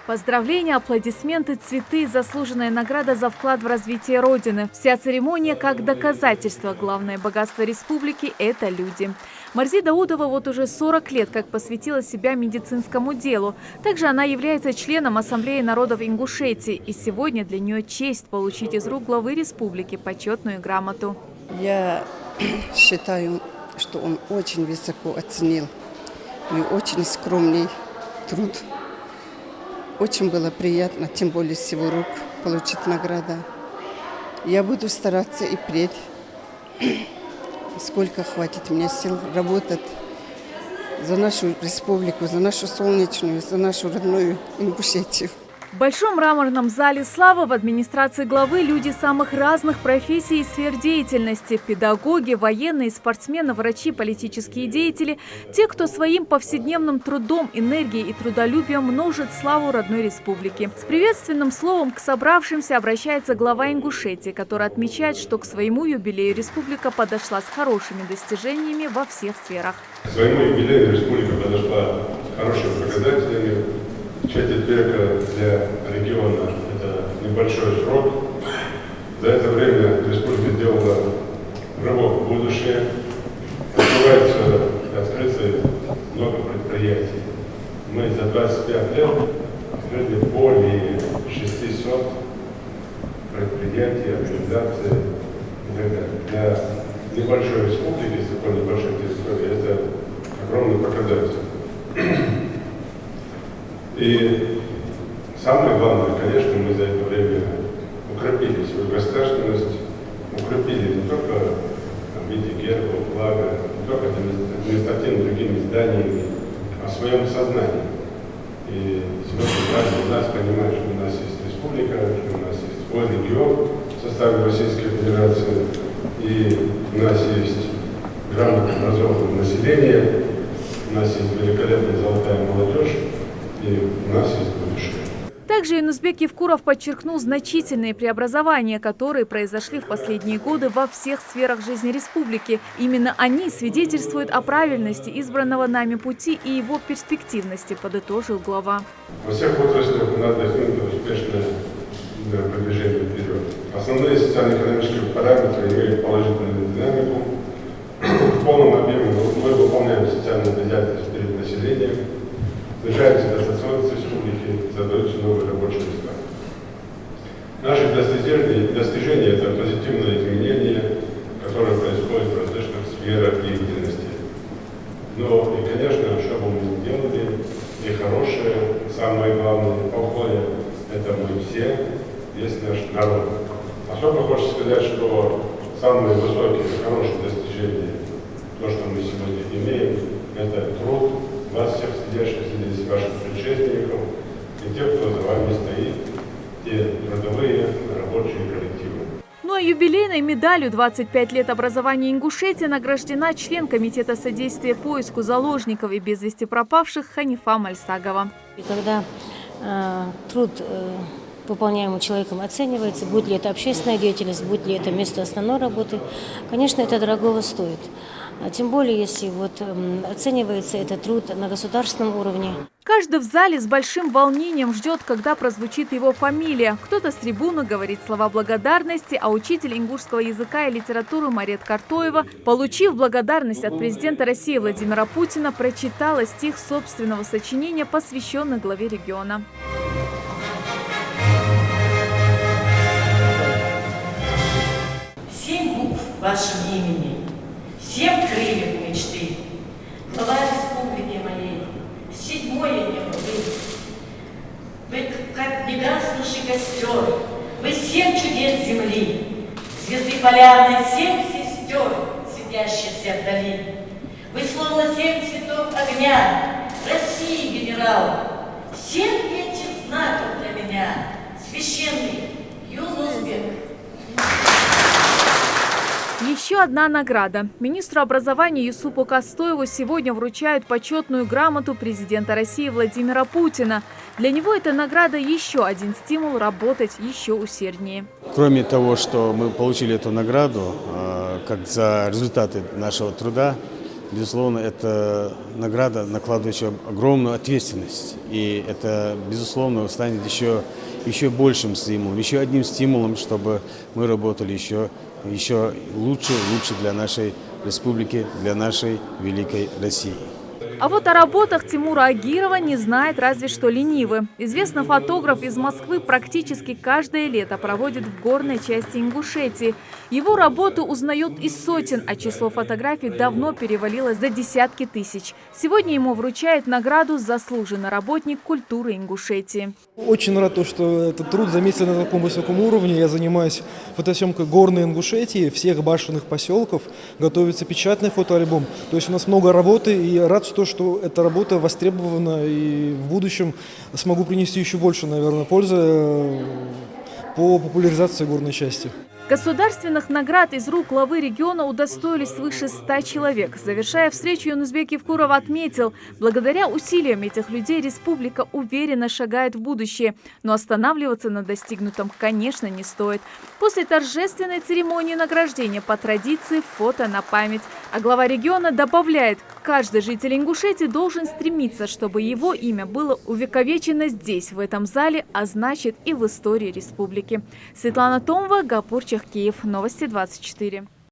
Поздравления, аплодисменты, цветы, заслуженная награда за вклад в развитие Родины. Вся церемония как доказательство. Главное богатство республики – это люди. Марзи Даудова вот уже 40 лет как посвятила себя медицинскому делу. Также она является членом Ассамблеи народов Ингушетии. И сегодня для нее честь получить из рук главы республики почетную грамоту. Я считаю, что он очень высоко оценил мой очень скромный труд. Очень было приятно, тем более с его рук, получить награду. Я буду стараться и впредь, сколько хватит мне сил, работать за нашу республику, за нашу солнечную, за нашу родную Ингушетию. В большом мраморном зале славы в администрации главы люди самых разных профессий и сфер деятельности. Педагоги, военные, спортсмены, врачи, политические деятели. Те, кто своим повседневным трудом, энергией и трудолюбием множит славу родной республики. С приветственным словом к собравшимся обращается глава Ингушетии, который отмечает, что к своему юбилею республика подошла с хорошими достижениями во всех сферах. К своему юбилею республика подошла с хорошими показателями. Четверть века для региона – это небольшой срок. За это время республика сделала рывок в будущее. Открывается и открыто много предприятий. Мы за 25 лет открыли более 600 предприятий, организаций. Для небольшой республики, с такой небольшой территорией, это огромный показатель. И самое главное, конечно, мы за это время укрепили свою государственность, укрепили не только в виде герба, флага, не только административными другими зданиями, а в своем сознании. И сегодня каждый из нас понимает, что у нас есть республика, что у нас есть свой регион в составе Российской Федерации, и у нас есть грамотно образованное население, у нас есть великолепная золотая молодежь, и у нас есть будущее. Также Юнусбек Евкуров подчеркнул значительные преобразования, которые произошли в последние годы во всех сферах жизни республики. Именно они свидетельствуют о правильности избранного нами пути и его перспективности, подытожил глава. Во всех отраслях у нас достигнуто успешное продвижение вперед. Основные социально-экономические параметры имеют положительную динамику. В полном объеме мы выполняем социальную обязательность перед населением. Снижается дотационность республики, создаются новые рабочие места. Наши достижения – это позитивное изменение, которое происходит в различных сферах деятельности. Но и, конечно, что бы мы ни делали, и хорошее, самое главное, плохое – это мы все, есть наш народ. Особо хочется сказать, что самые высокие, хорошие достижения, то, что мы сегодня имеем, это труд вас всех сидящих здесь, ваших предшественников, и тех, кто за вами стоит, те трудовые, рабочие коллективы. Ну а юбилейной медалью 25 лет образования Ингушетии награждена член Комитета содействия поиску заложников и без вести пропавших Ханифа Мальсагова. И когда труд выполняемый человеком оценивается, будь ли это общественная деятельность, будь ли это место основной работы, конечно, это дорогого стоит. Тем более, если оценивается этот труд на государственном уровне. Каждый в зале с большим волнением ждет, когда прозвучит его фамилия. Кто-то с трибуны говорит слова благодарности, а учитель ингушского языка и литературы Марет Картоева, получив благодарность от президента России Владимира Путина, прочитала стих собственного сочинения, посвященный главе региона. Семь букв в вашем имени. 7 крыльев мечты, глава республики моей, 7-е небо вы как негаснущий костер, вы 7 чудес земли, звезды полярной 7 сестер, светящихся вдали. Вы словно 7 цветов огня, России генерал, 7 этих знаков для меня, священный Юнусбек. Еще одна награда. Министру образования Юсупу Кастоеву сегодня вручают почетную грамоту президента России Владимира Путина. Для него эта награда еще один стимул работать еще усерднее. Кроме того, что мы получили эту награду как за результаты нашего труда, безусловно, это награда, накладывающая огромную ответственность. И это, безусловно, станет еще большим стимулом, еще одним стимулом, чтобы мы работали еще лучше для нашей республики, для нашей великой России. А вот о работах Тимура Агирова не знает разве что ленивый. Известный фотограф из Москвы практически каждое лето проводит в горной части Ингушетии. Его работу узнают из сотен, а число фотографий давно перевалило за десятки тысяч. Сегодня ему вручают награду «Заслуженный работник культуры Ингушетии». Очень рад, что этот труд заметили на таком высоком уровне. Я занимаюсь фотосъемкой горной Ингушетии, всех башенных поселков. Готовится печатный фотоальбом. То есть у нас много работы, и рад, что эта работа востребована, и в будущем смогу принести еще больше, наверное, пользы по популяризации горной части. Государственных наград из рук главы региона удостоились свыше 100 человек. Завершая встречу, Юнусбек Евкуров отметил, благодаря усилиям этих людей республика уверенно шагает в будущее. Но останавливаться на достигнутом, конечно, не стоит. После торжественной церемонии награждения по традиции фото на память. А глава региона добавляет, каждый житель Ингушетии должен стремиться, чтобы его имя было увековечено здесь, в этом зале, а значит и в истории республики. Светлана Томова, Гапур Чахкиев. Новости 24.